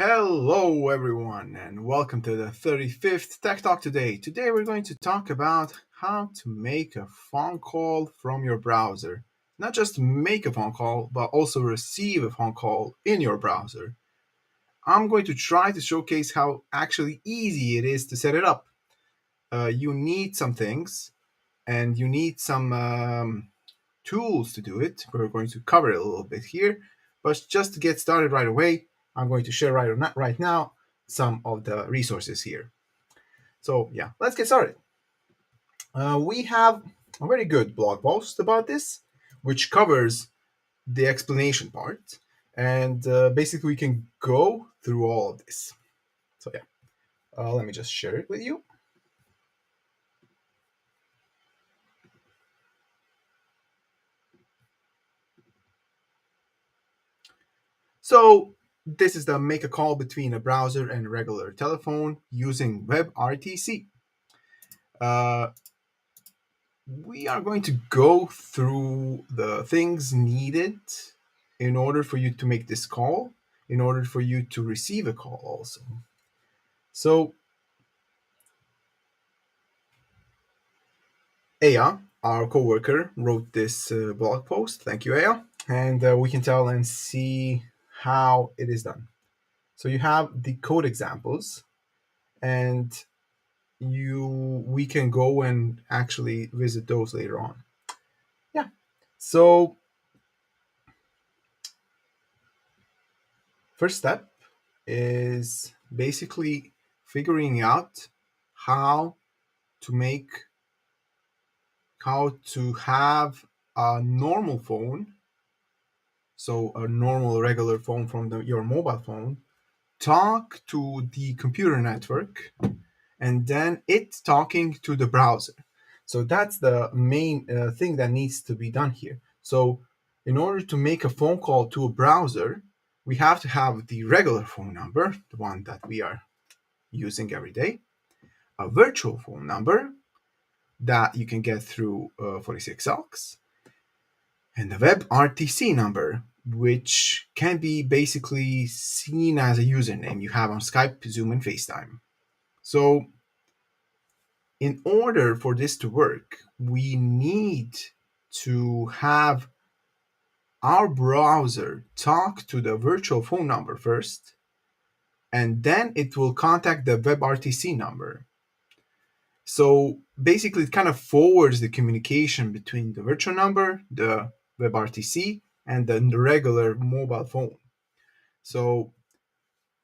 Hello, everyone, and welcome to the 35th Tech Talk today. Today, we're going to talk about how to make a phone call from your browser. Not just make a phone call, but also receive a phone call in your browser. I'm going to try to showcase how actually easy it is to set it up. You need some things, and you need some tools to do it. We're going to cover it a little bit here, but just to get started right away, I'm going to share right now some of the resources here. So yeah, let's get started. We have a very good blog post about this, which covers the explanation part, and basically we can go through all of this. So yeah, let me just share it with you. So this is the make a call between a browser and regular telephone using WebRTC. Uh, we are going to go through the things needed in order for you to make this call, in order for you to receive a call also. So Aya, our coworker, wrote this blog post. Thank you, Aya. And we can tell and see how it is done. So you have the code examples, and we can go and actually visit those later on. Yeah. So first step is basically figuring out how to make how to have a normal phone, so a normal regular phone from your mobile phone, talk to the computer network, and then it talking to the browser. So that's the main thing that needs to be done here. So in order to make a phone call to a browser, we have to have the regular phone number, the one that we are using every day, a virtual phone number that you can get through 46X, and the WebRTC number, which can be basically seen as a username you have on Skype, Zoom, and FaceTime. So in order for this to work, we need to have our browser talk to the virtual phone number first, and then it will contact the WebRTC number. So basically, it kind of forwards the communication between the virtual number, the WebRTC, and the regular mobile phone. So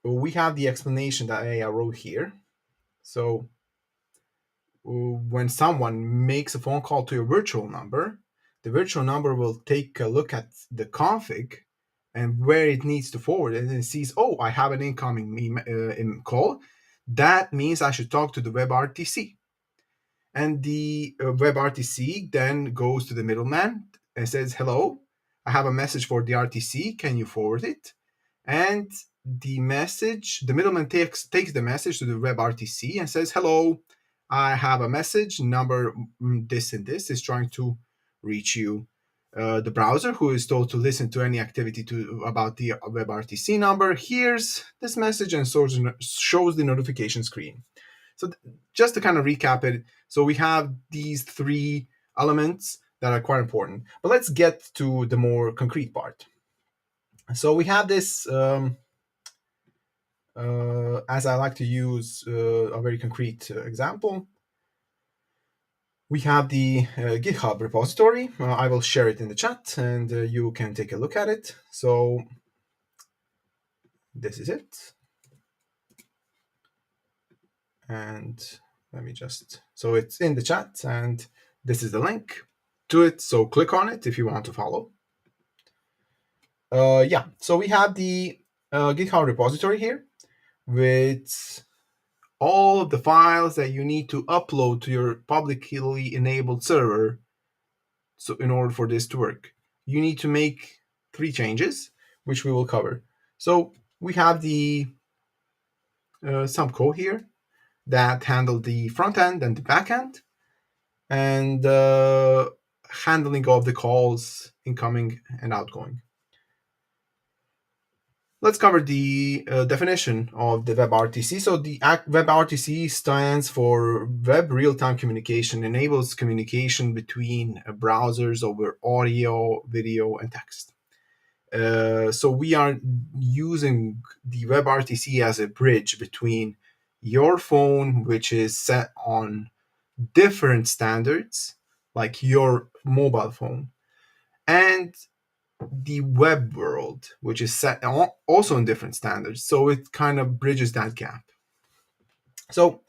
we have the explanation that I wrote here. So when someone makes a phone call to your virtual number, the virtual number will take a look at the config and where it needs to forward, and it sees, oh, I have an incoming call. That means I should talk to the WebRTC. And the WebRTC then goes to the middleman and says, hello, I have a message for the RTC. Can you forward it? And the middleman takes the message to the WebRTC and says, hello, I have a message, number this and this is trying to reach you. The browser, who is told to listen to any activity about the WebRTC number, hears this message and shows the notification screen. So just to kind of recap it, so we have these three elements that are quite important. But let's get to the more concrete part. So we have this, as I like to use a very concrete example. We have the GitHub repository. I will share it in the chat, and you can take a look at it. So this is it. And let me so it's in the chat, and this is the link to it. So click on it if you want to follow. Yeah, so we have the GitHub repository here with all of the files that you need to upload to your publicly enabled server. So in order for this to work, you need to make 3 changes, which we will cover. So we have the some code here that handle the front end and the back end, and handling of the calls incoming and outgoing. let's cover the definition of the WebRTC. So the WebRTC stands for Web Real-Time Communication, enables communication between browsers over audio, video, and text. So we are using the WebRTC as a bridge between your phone, which is set on different standards, like your mobile phone, and the web world, which is set also in different standards. So it kind of bridges that gap. So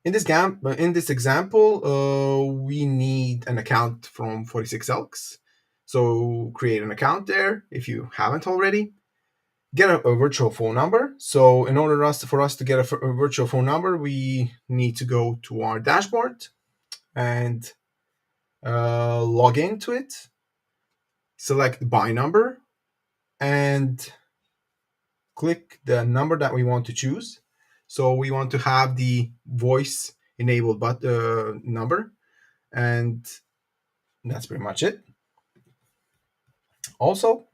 in this example, we need an account from 46Elks. So create an account there if you haven't already. Get a virtual phone number. So in order for us to get a virtual phone number, we need to go to our dashboard and log into it. Select by number and click the number that we want to choose. So we want to have the voice enabled number, and that's pretty much it. Also,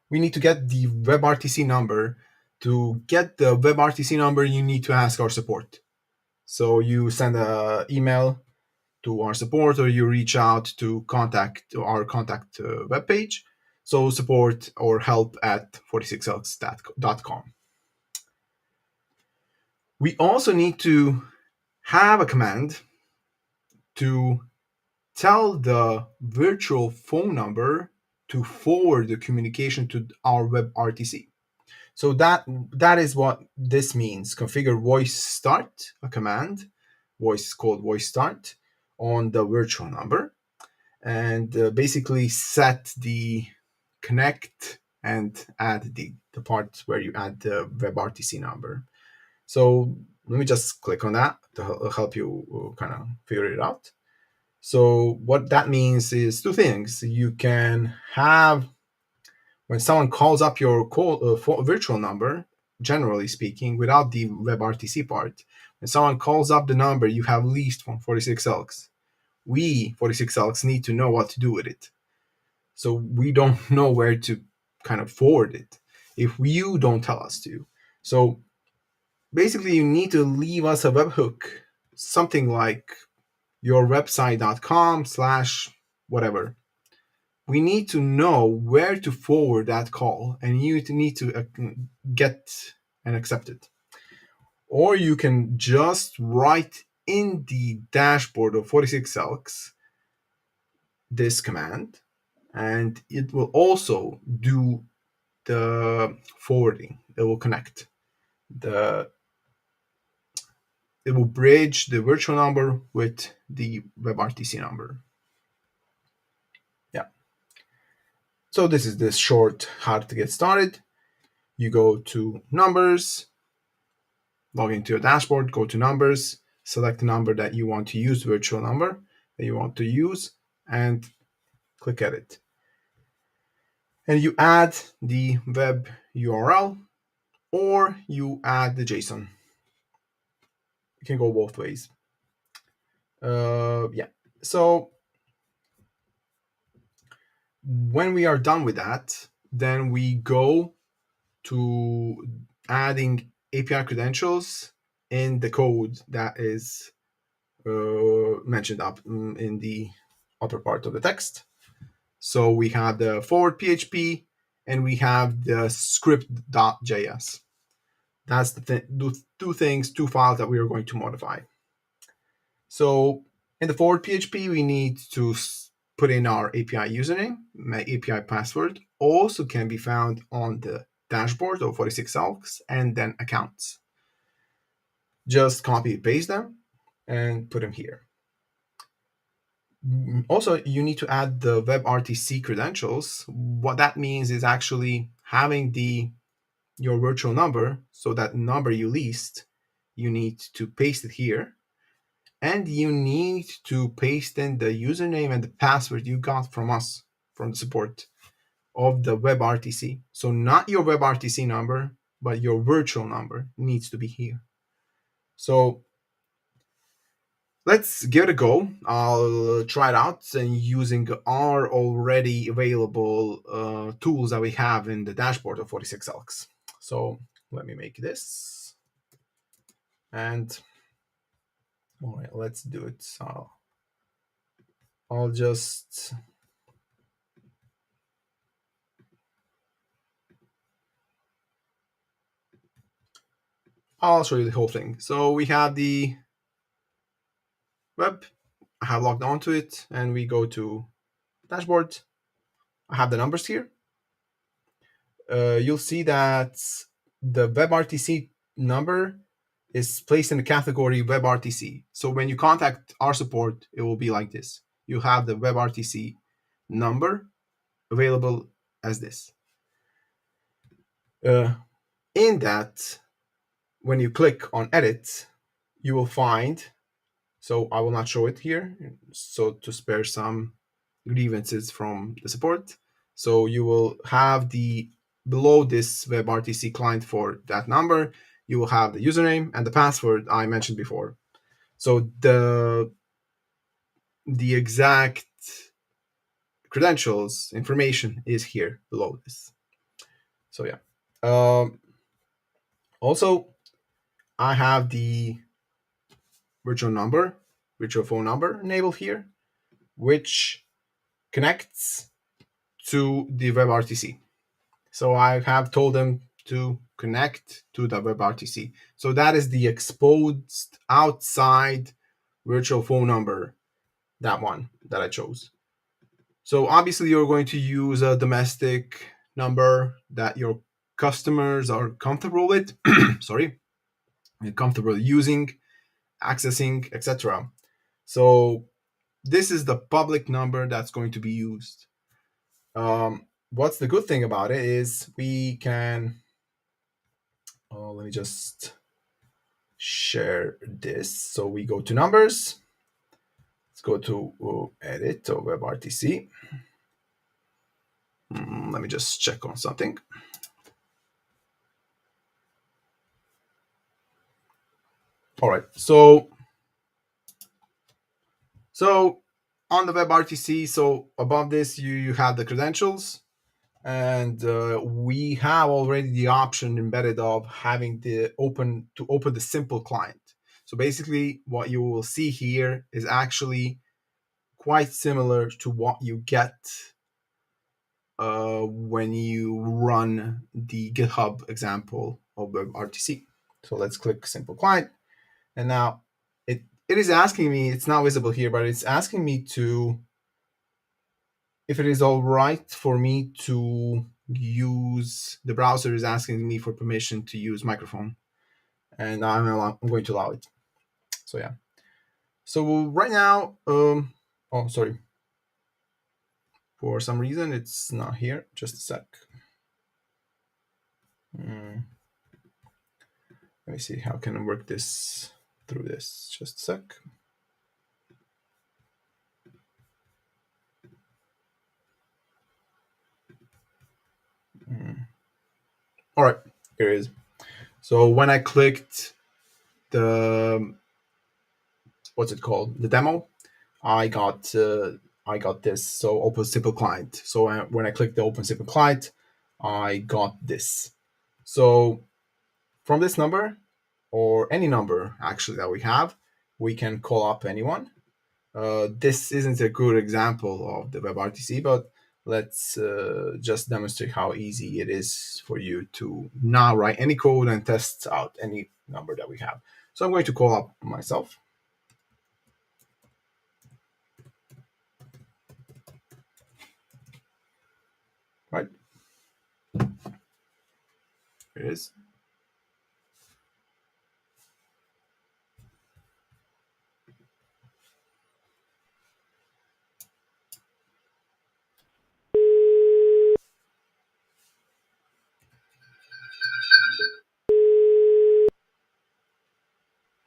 we need to get the WebRTC number. To get the WebRTC number, you need to ask our support. So you send an email to our support, or you reach out to our contact webpage. So support or help at 46elks.com. We also need to have a command to tell the virtual phone number to forward the communication to our WebRTC. So that is what this means. Configure voice start, a command, called voice start, on the virtual number, and basically set the connect and add the part where you add the WebRTC number. So let me just click on that to help you kind of figure it out. So what that means is two things. You can have, when someone calls up your virtual number, generally speaking, without the WebRTC part, when someone calls up the number you have leased from 46Elks, we, 46Elks, need to know what to do with it. So we don't know where to kind of forward it if you don't tell us to. So basically, you need to leave us a webhook, something like yourwebsite.com/whatever. We need to know where to forward that call, and you need to get and accept it. Or you can just write in the dashboard of 46Elks this command, and it will also do the forwarding. It will connect it will bridge the virtual number with the WebRTC number. Yeah. So this is this short how to get started. You go to numbers, log into your dashboard, go to numbers, select the number that you want to use, virtual number that you want to use, and click edit. And you add the web URL or you add the JSON. It can go both ways. Yeah. So when we are done with that, then we go to adding API credentials in the code that is mentioned up in the upper part of the text. So we have the forward PHP and we have the script.js. That's the two files that we are going to modify. So in the forward PHP, we need to put in our API username. My API password also can be found on the dashboard of 46Elks and then accounts. Just copy and paste them and put them here. Also, you need to add the WebRTC credentials. What that means is actually having your virtual number, so that number you leased, you need to paste it here. And you need to paste in the username and the password you got from us, from the support of the WebRTC. So not your WebRTC number, but your virtual number needs to be here. So let's give it a go. I'll try it out and using our already available tools that we have in the dashboard of 46Elks. So let me make this. And all right, let's do it. So I'll just I'll show you the whole thing. So we have the web. I have logged onto it, and we go to dashboard. I have the numbers here. You'll see that the WebRTC number is placed in the category WebRTC. So when you contact our support, it will be like this. You have the WebRTC number available as this. In that, when you click on edit, you will find, so I will not show it here, so to spare some grievances from the support. So you will have the below this WebRTC client for that number, you will have the username and the password I mentioned before. So the exact credentials information is here below this. So yeah. Also, I have the virtual phone number enabled here, which connects to the WebRTC. So I have told them to connect to the WebRTC. So that is the exposed outside virtual phone number, that one that I chose. So obviously you're going to use a domestic number that your customers are comfortable with, sorry, comfortable using, accessing, etc. So this is the public number that's going to be used. What's the good thing about it is we can, let me just share this. So we go to numbers. Let's go to edit or WebRTC. Let me just check on something. All right. So on the WebRTC, so above this, you have the credentials, and we have already the option embedded of having the open the simple client. So basically, what you will see here is actually quite similar to what you get when you run the GitHub example of WebRTC. So let's click simple client, and now it is asking me. It's not visible here, but it's asking me to, if it is all right for me to use, the browser is asking me for permission to use microphone, and I'm going to allow it. So yeah. So right now, oh sorry, for some reason it's not here. Just a sec. Let me see how can I work this through this. Just a sec. All right, here it is. So when I clicked the, what's it called, the demo, I got this. So open simple client. So when I click the open simple client, I got this. So from this number, or any number actually that we have, we can call up anyone. This isn't a good example of the WebRTC, but let's just demonstrate how easy it is for you to now write any code and test out any number that we have. So I'm going to call up myself. Right. Here it is.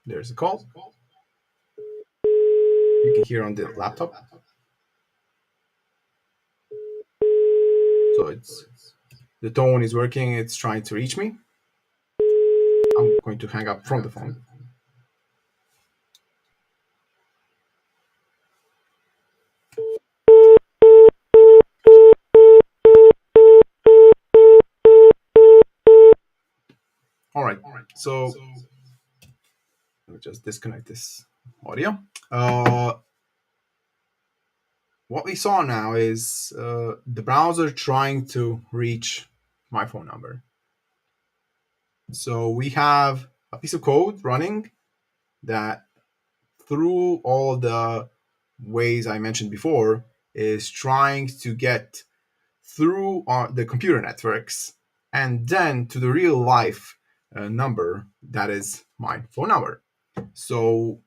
There's a call. You can hear on the laptop. So it's, the tone is working. It's trying to reach me. I'm going to hang up from the phone. So let me just disconnect this audio. Uh, what we saw now is the browser trying to reach my phone number. So we have a piece of code running that, through all the ways I mentioned before, is trying to get through the computer networks and then to the real life number that is my phone number. So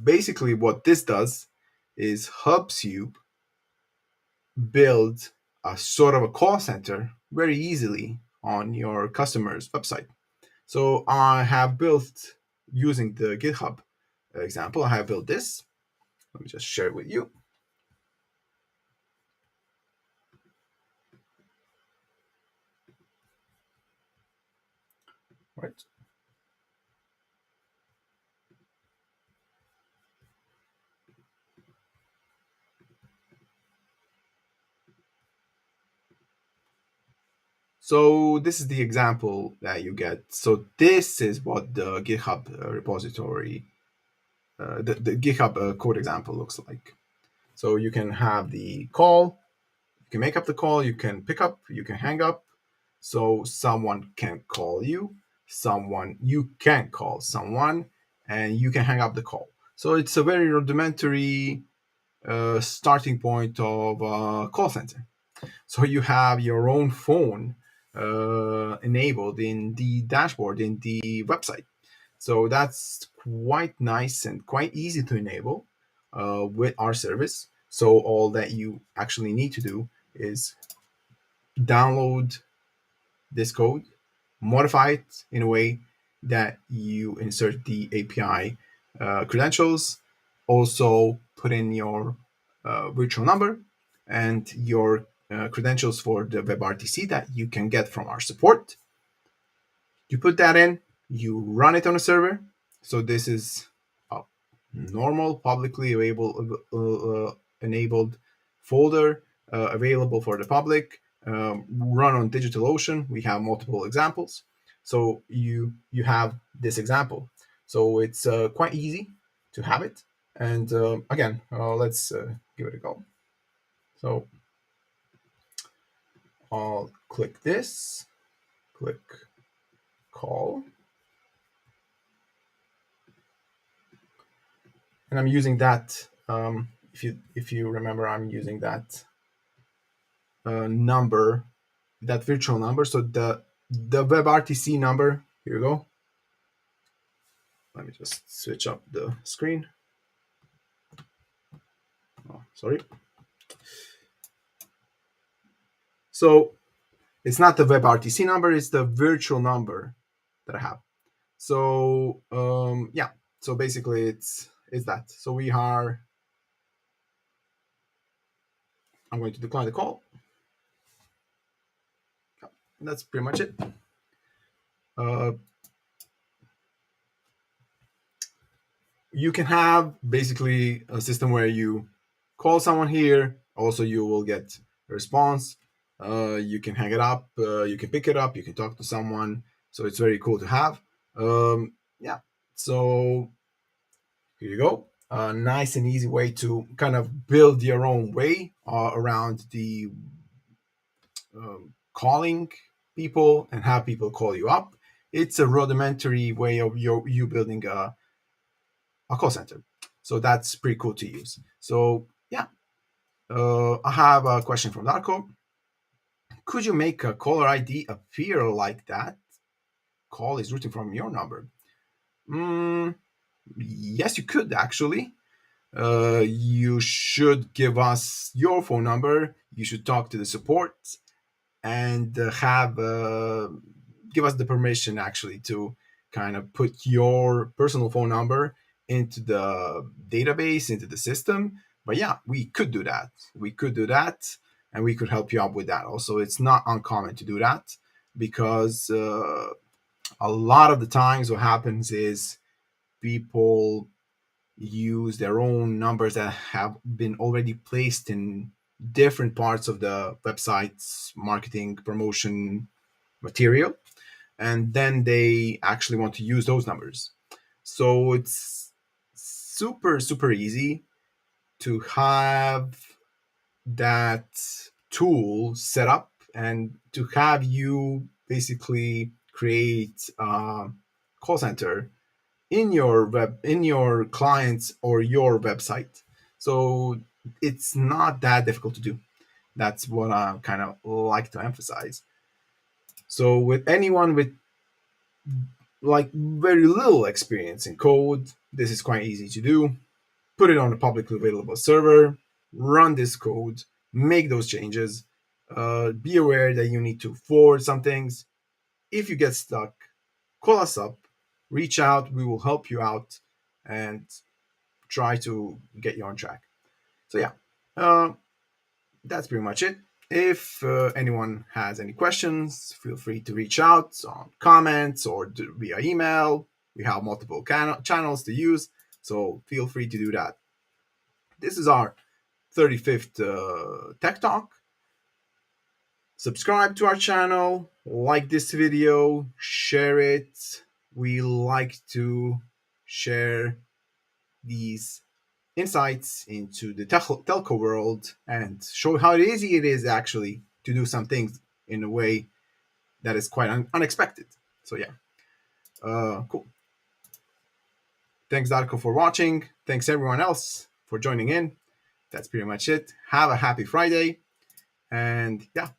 basically, what this does is helps you build a sort of a call center very easily on your customer's website. So I have built, using the GitHub example, I have built this. Let me just share it with you. Right. So this is the example that you get. So this is what the GitHub repository, the GitHub code example looks like. So you can have the call, you can make up the call, you can pick up, you can hang up. So someone can call you, you can call someone, and you can hang up the call. So it's a very rudimentary starting point of a call center. So you have your own phone enabled in the dashboard in the website. So that's quite nice and quite easy to enable with our service. So all that you actually need to do is download this code, modify it in a way that you insert the API credentials, also put in your virtual number and your credentials for the WebRTC that you can get from our support. You put that in, you run it on a server. So this is a normal, publicly available, enabled folder available for the public. Run on DigitalOcean. We have multiple examples. So you have this example. So it's quite easy to have it. And again, let's give it a go. So I'll click this, click call. And I'm using that. If you remember, I'm using that number, that virtual number. So the WebRTC number. Here we go. Let me just switch up the screen. Oh, sorry. So it's not the WebRTC number; it's the virtual number that I have. So yeah. So basically, it's that. So we are. I'm going to decline the call. And that's pretty much it. You can have basically a system where you call someone here. Also, you will get a response. You can hang it up. You can pick it up. You can talk to someone. So it's very cool to have. Yeah. So here you go. A nice and easy way to kind of build your own way around the calling people and have people call you up. It's a rudimentary way of you building a call center. So that's pretty cool to use. So yeah, I have a question from Darko. Could you make a caller ID appear like that call is routing from your number? Yes, you could actually. You should give us your phone number. You should talk to the support and have give us the permission actually to kind of put your personal phone number into the database, into the system. But yeah, we could do that. We could do that, and we could help you out with that. Also, it's not uncommon to do that because a lot of the times what happens is people use their own numbers that have been already placed in different parts of the website's marketing promotion material, and then they actually want to use those numbers. So it's super easy to have that tool set up and to have you basically create a call center in your clients or your website. So it's not that difficult to do. That's what I kind of like to emphasize. So with anyone with like very little experience in code, this is quite easy to do. Put it on a publicly available server, run this code, make those changes. Be aware that you need to forward some things. If you get stuck, call us up, reach out. We will help you out and try to get you on track. So yeah, uh, that's pretty much it. If anyone has any questions, feel free to reach out on comments or via email. We have multiple channels to use, so feel free to do that. This is our 35th Tech Talk. Subscribe to our channel, like this video, share it. We like to share these insights into the telco world and show how easy it is actually to do some things in a way that is quite unexpected. So yeah, cool. Thanks, Darko, for watching. Thanks everyone else for joining in. That's pretty much it. Have a happy Friday, and yeah,